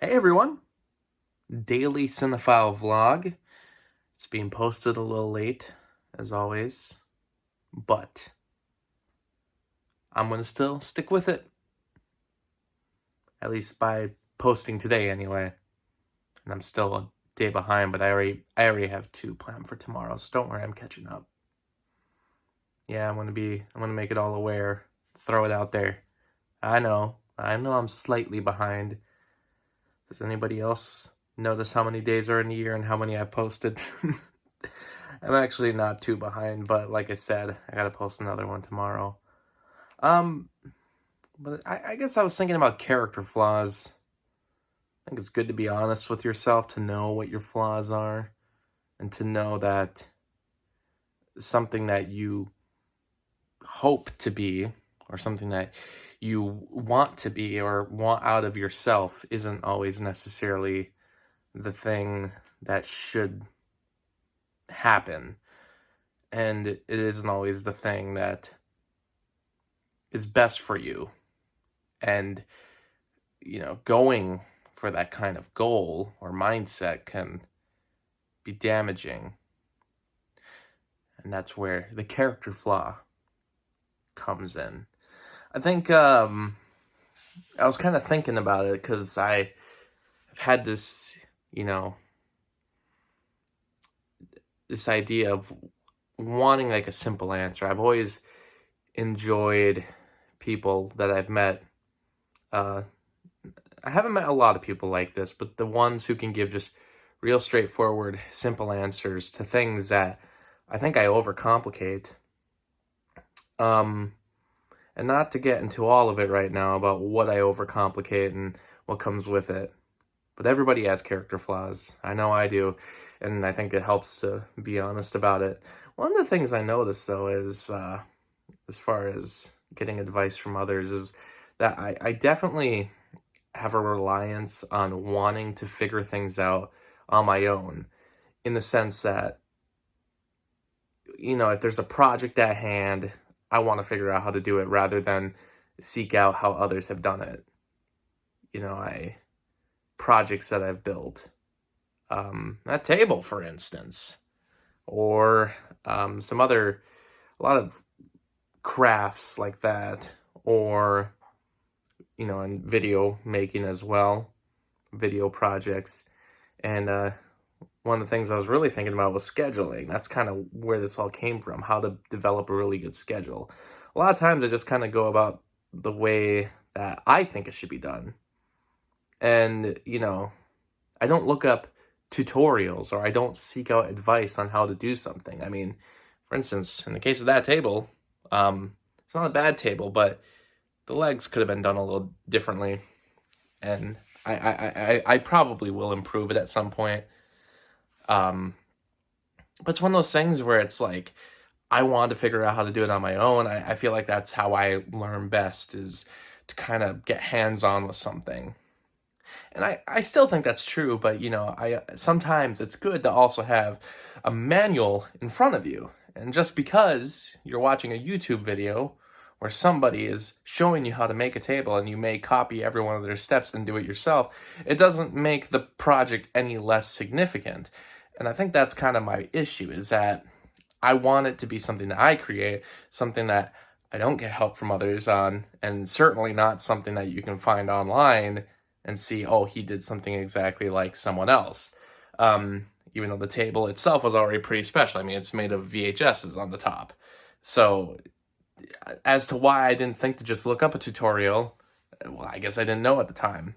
Hey everyone, daily cinephile vlog. It's being posted a little late, as always, but I'm gonna still stick with it, at least by posting today anyway. And I'm still a day behind, but I already have two planned for tomorrow, so don't worry, I'm catching up. Yeah, I'm gonna make it all aware, throw it out there. I know I'm slightly behind. Does anybody else notice how many days are in a year and how many I posted? I'm actually not too behind, but like I said, I gotta post another one tomorrow. Um, but I guess I was thinking about character flaws. I think it's good to be honest with yourself, to know what your flaws are, and to know that something that you hope to be, or something that you want to be or want out of yourself isn't always necessarily the thing that should happen. And it isn't always the thing that is best for you. And, going for that kind of goal or mindset can be damaging. And that's where the character flaw comes in. I think I was kind of thinking about it because I've had this idea of wanting like a simple answer. I've always enjoyed people that I've met. I haven't met a lot of people like this, but the ones who can give just real straightforward, simple answers to things that I think I overcomplicate. And not to get into all of it right now about what I overcomplicate and what comes with it. But everybody has character flaws. I know I do. And I think it helps to be honest about it. One of the things I notice, though, is as far as getting advice from others, is that I definitely have a reliance on wanting to figure things out on my own, in the sense that, if there's a project at hand, I want to figure out how to do it rather than seek out how others have done it. Projects that I've built, that table, for instance, or a lot of crafts like that, or, and video making as well, video projects. And one of the things I was really thinking about was scheduling. That's kind of where this all came from, how to develop a really good schedule. A lot of times I just kind of go about the way that I think it should be done. And, I don't look up tutorials, or I don't seek out advice on how to do something. I mean, for instance, in the case of that table, it's not a bad table, but the legs could have been done a little differently. And I probably will improve it at some point. But it's one of those things where it's like, I wanted to figure out how to do it on my own. I feel like that's how I learn best, is to kind of get hands-on with something. And I still think that's true, but sometimes it's good to also have a manual in front of you. And just because you're watching a YouTube video where somebody is showing you how to make a table and you may copy every one of their steps and do it yourself, it doesn't make the project any less significant. And I think that's kind of my issue, is that I want it to be something that I create, something that I don't get help from others on, and certainly not something that you can find online and see, oh, he did something exactly like someone else. Even though the table itself was already pretty special. I mean, it's made of VHSs on the top. So as to why I didn't think to just look up a tutorial, well, I guess I didn't know at the time.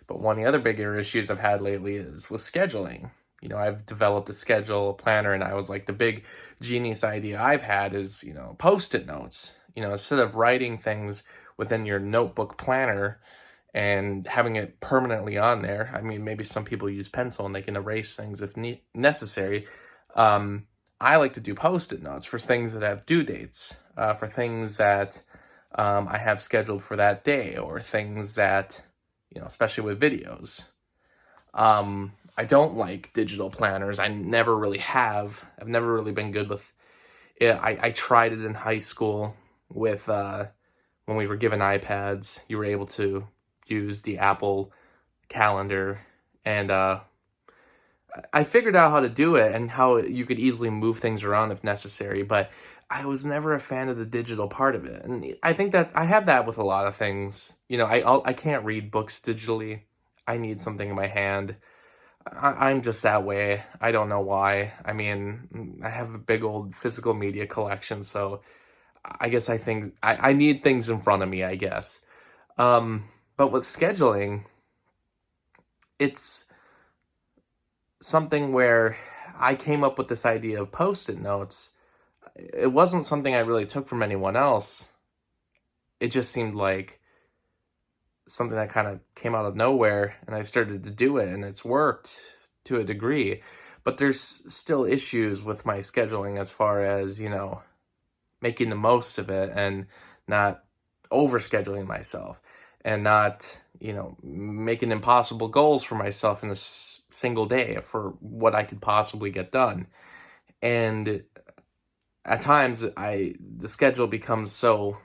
But one of the other bigger issues I've had lately is with scheduling. I've developed a schedule, a planner, and I was like, the big genius idea I've had is, Post-it notes. Instead of writing things within your notebook planner and having it permanently on there. I mean, maybe some people use pencil and they can erase things if necessary. I like to do Post-it notes for things that have due dates, for things that I have scheduled for that day, or things that, especially with videos. I don't like digital planners. I never really have. I've never really been good with it. I tried it in high school with when we were given iPads. You were able to use the Apple calendar, and I figured out how to do it and how you could easily move things around if necessary, but I was never a fan of the digital part of it. And I think that I have that with a lot of things. I can't read books digitally. I need something in my hand. I'm just that way. I don't know why. I mean, I have a big old physical media collection, so I guess I think I need things in front of me, I guess. But with scheduling, it's something where I came up with this idea of post-it notes. It wasn't something I really took from anyone else. It just seemed like something that kind of came out of nowhere, and I started to do it, and it's worked to a degree. But there's still issues with my scheduling as far as, making the most of it and not overscheduling myself and not, making impossible goals for myself in a single day for what I could possibly get done. And at times the schedule becomes so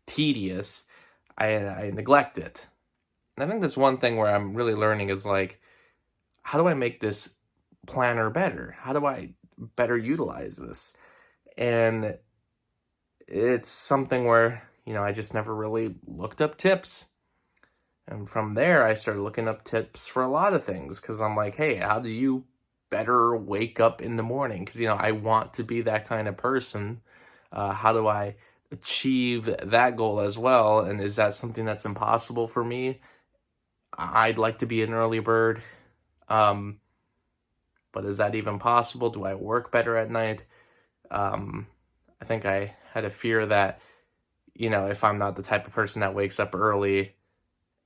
tedious, I neglect it. And I think that's one thing where I'm really learning is like, how do I make this planner better? How do I better utilize this? And it's something where, I just never really looked up tips. And from there, I started looking up tips for a lot of things because I'm like, hey, how do you better wake up in the morning? Because, I want to be that kind of person. How do I achieve that goal as well? And is that something that's impossible for me? I'd like to be an early bird. But is that even possible? Do I work better at night? I think I had a fear that, if I'm not the type of person that wakes up early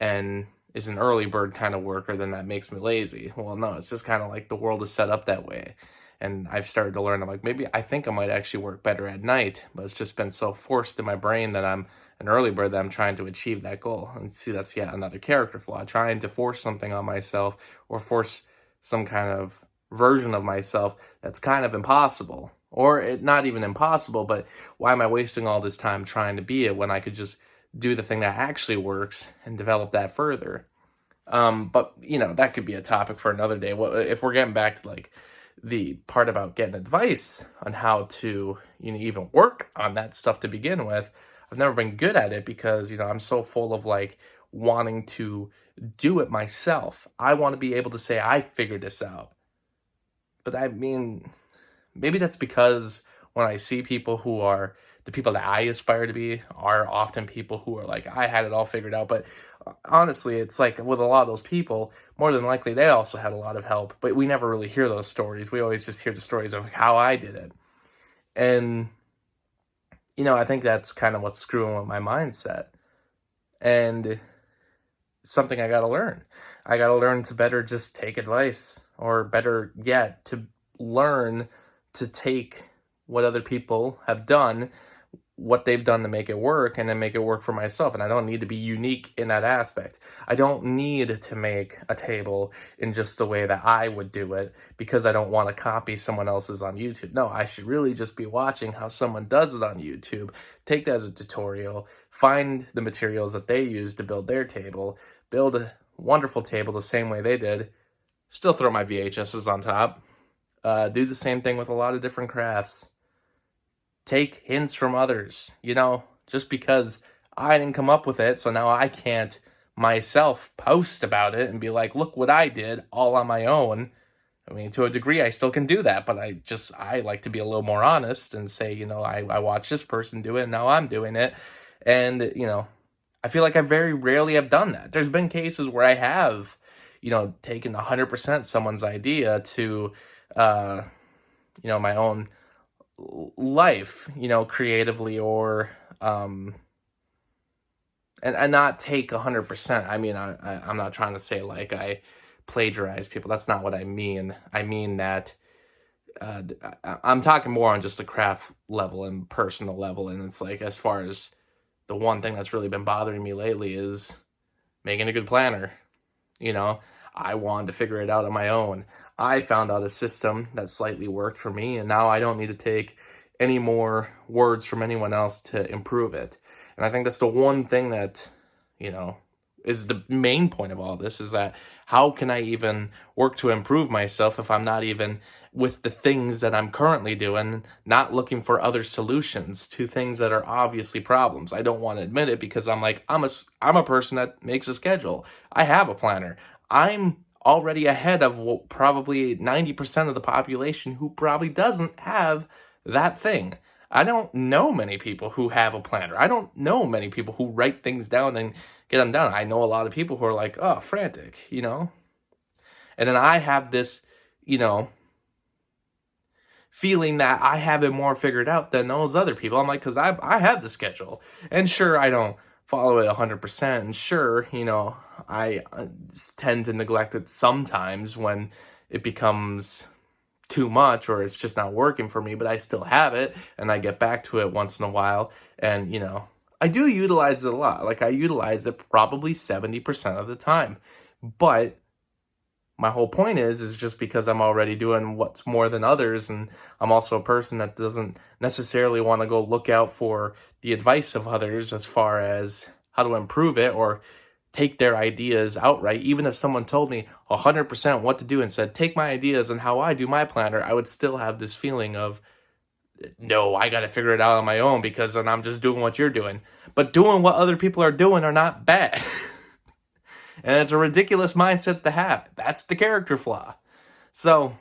and is an early bird kind of worker, then that makes me lazy. Well, no, it's just kind of like the world is set up that way. And I've started to learn, I'm like, maybe I think I might actually work better at night, but it's just been so forced in my brain that I'm an early bird that I'm trying to achieve that goal. And see, that's yet another character flaw, trying to force something on myself or force some kind of version of myself that's kind of impossible. Or not even impossible, but why am I wasting all this time trying to be it when I could just do the thing that actually works and develop that further? But, that could be a topic for another day. If we're getting back to, like, the part about getting advice on how to, even work on that stuff to begin with, I've never been good at it because, I'm so full of, like, wanting to do it myself. I want to be able to say, I figured this out. But I mean, maybe that's because when I see people who are the people that I aspire to be are often people who are like, I had it all figured out. But honestly, it's like with a lot of those people, more than likely they also had a lot of help. But we never really hear those stories. We always just hear the stories of how I did it. And, I think that's kind of what's screwing with my mindset. And it's something I got to learn. I got to learn to better just take advice, or better yet, to learn to take what other people have done, what they've done to make it work, and then make it work for myself. And I don't need to be unique in that aspect. I don't need to make a table in just the way that I would do it because I don't want to copy someone else's on YouTube. No, I should really just be watching how someone does it on YouTube, take that as a tutorial, find the materials that they use to build their table, build a wonderful table the same way they did, still throw my VHSs on top, do the same thing with a lot of different crafts. Take hints from others, just because I didn't come up with it, so now I can't myself post about it and be like, look what I did all on my own. I mean, to a degree, I still can do that, but I like to be a little more honest and say, I watched this person do it, and now I'm doing it. And, I feel like I very rarely have done that. There's been cases where I have, taken 100% someone's idea to, my own life, creatively, or and not take 100%. I mean, I'm not trying to say like I plagiarize people. That's not what I mean. I mean that I'm talking more on just the craft level and personal level. And it's like, as far as the one thing that's really been bothering me lately is making a good planner. I wanted to figure it out on my own. I found out a system that slightly worked for me, and now I don't need to take any more words from anyone else to improve it. And I think that's the one thing that, is the main point of all this, is that how can I even work to improve myself if I'm not even with the things that I'm currently doing, not looking for other solutions to things that are obviously problems. I don't want to admit it because I'm like, I'm a person that makes a schedule. I have a planner. I'm already ahead of probably 90% of the population who probably doesn't have that thing. I don't know many people who have a planner. I don't know many people who write things down and get them done. I know a lot of people who are like, oh, frantic, And then I have this, feeling that I have it more figured out than those other people. I'm like, because I have the schedule. And sure, I don't follow it 100%. And sure, I tend to neglect it sometimes when it becomes too much or it's just not working for me, but I still have it and I get back to it once in a while. And, I do utilize it a lot. Like I utilize it probably 70% of the time. But my whole point is just because I'm already doing what's more than others, and I'm also a person that doesn't necessarily want to go look out for the advice of others as far as how to improve it or take their ideas outright. Even if someone told me 100% what to do and said, take my ideas and how I do my planner, I would still have this feeling of, no, I got to figure it out on my own because then I'm just doing what you're doing. But doing what other people are doing are not bad. And it's a ridiculous mindset to have. That's the character flaw. So,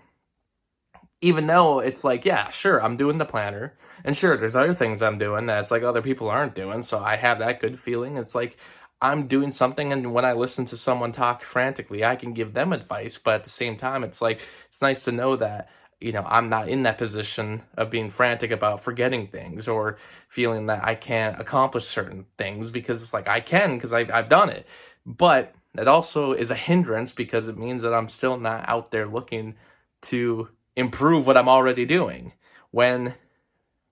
even though it's like, yeah, sure, I'm doing the planner. And sure, there's other things I'm doing that's like other people aren't doing. So I have that good feeling. It's like I'm doing something. And when I listen to someone talk frantically, I can give them advice. But at the same time, it's like, it's nice to know that, I'm not in that position of being frantic about forgetting things or feeling that I can't accomplish certain things because it's like I can because I've done it. But that also is a hindrance because it means that I'm still not out there looking to improve what I'm already doing. When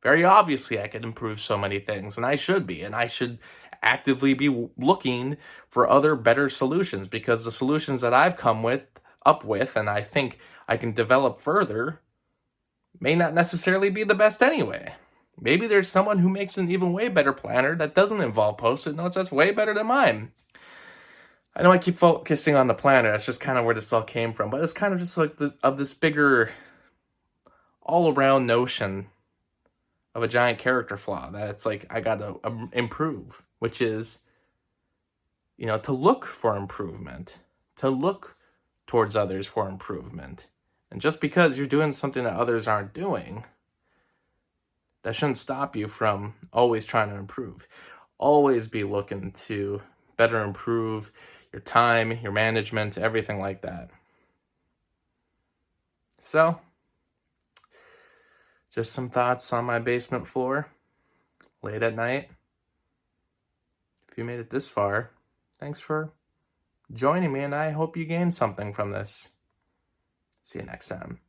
very obviously I could improve so many things, and I should be, and I should actively be looking for other better solutions because the solutions that I've come up with, and I think I can develop further, may not necessarily be the best anyway. Maybe there's someone who makes an even way better planner that doesn't involve Post-it notes that's way better than mine. I know I keep focusing on the planner. That's just kind of where this all came from. But it's kind of just like this bigger, all-around notion of a giant character flaw that it's like I got to improve, which is, to look for improvement, to look towards others for improvement. And just because you're doing something that others aren't doing, that shouldn't stop you from always trying to improve. Always be looking to better improve your time, your management, everything like that. So, just some thoughts on my basement floor, late at night. If you made it this far, thanks for joining me, and I hope you gained something from this. See you next time.